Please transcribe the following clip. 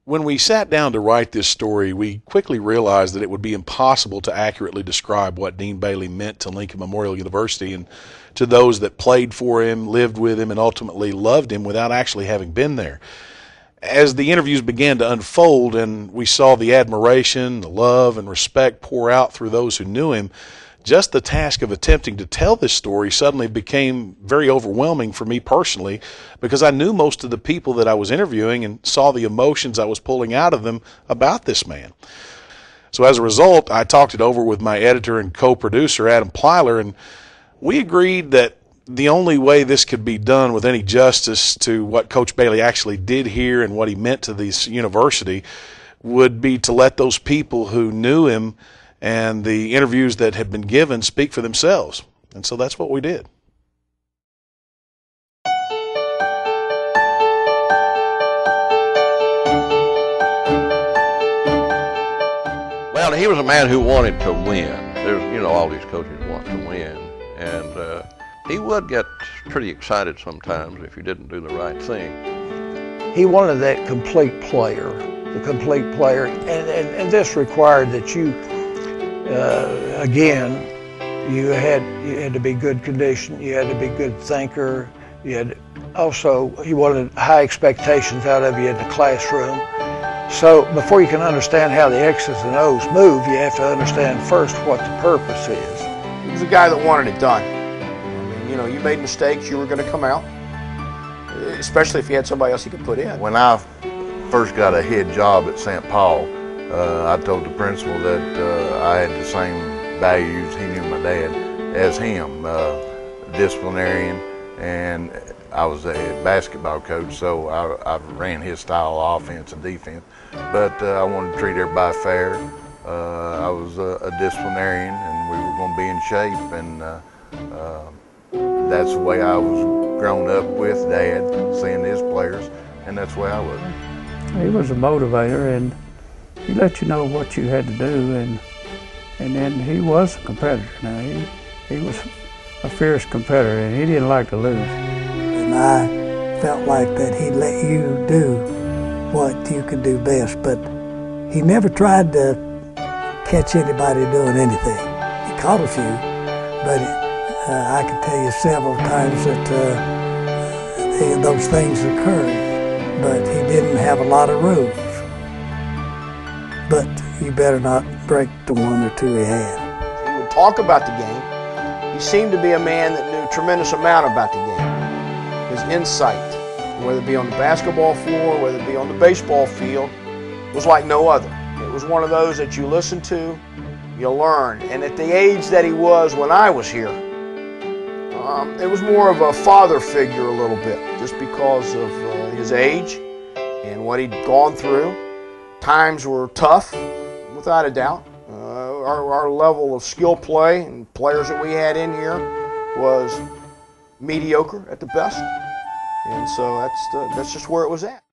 When we sat down to write this story, we quickly realized that it would be impossible to accurately describe what Dean Bailey meant to Lincoln Memorial University and to those that played for him, lived with him, and ultimately loved him without actually having been there. As the interviews began to unfold and we saw the admiration, the love, and respect pour out through those who knew him, just the task of attempting to tell this story suddenly became very overwhelming for me personally, because I knew most of the people that I was interviewing and saw the emotions I was pulling out of them about this man. So as a result, I talked it over with my editor and co-producer, Adam Plyler, and we agreed that the only way this could be done with any justice to what Coach Bailey actually did here and what he meant to this university would be to let those people who knew him and the interviews that had been given speak for themselves. And so that's what we did. Well, he was a man who wanted to win. There's, all these coaches want to win. And he would get pretty excited sometimes if you didn't do the right thing. He wanted that complete player, and this required that you, again, you had to be good condition, you had to be good thinker, he wanted high expectations out of you in the classroom. So before you can understand how the X's and O's move, you have to understand first what the purpose is. He was a guy that wanted it done. I mean, you made mistakes, you were going to come out, especially if you had somebody else you could put in. When I first got a head job at St. Paul, I told the principal that I had the same values, he knew my dad, as him, disciplinarian, and I was a basketball coach, so I ran his style of offense and defense, but I wanted to treat everybody fair. I was a disciplinarian, and we were going to be in shape, and that's the way I was grown up with Dad, seeing his players, and that's the way I was. He was a motivator, and he let you know what you had to do, and then he was a competitor. Now he was a fierce competitor, and he didn't like to lose. And I felt like that he let you do what you could do best, but he never tried to catch anybody doing anything. He caught a few, but I can tell you several times that those things occurred, but he didn't have a lot of rules. But you better not break the one or two he had. He would talk about the game. He seemed to be a man that knew a tremendous amount about the game. His insight, whether it be on the basketball floor, whether it be on the baseball field, was like no other. It was one of those that you listen to, you learn. And at the age that he was when I was here, it was more of a father figure a little bit, just because of his age and what he'd gone through. Times were tough, without a doubt. Our level of skill play and players that we had in here was mediocre at the best. And so that's just where it was at.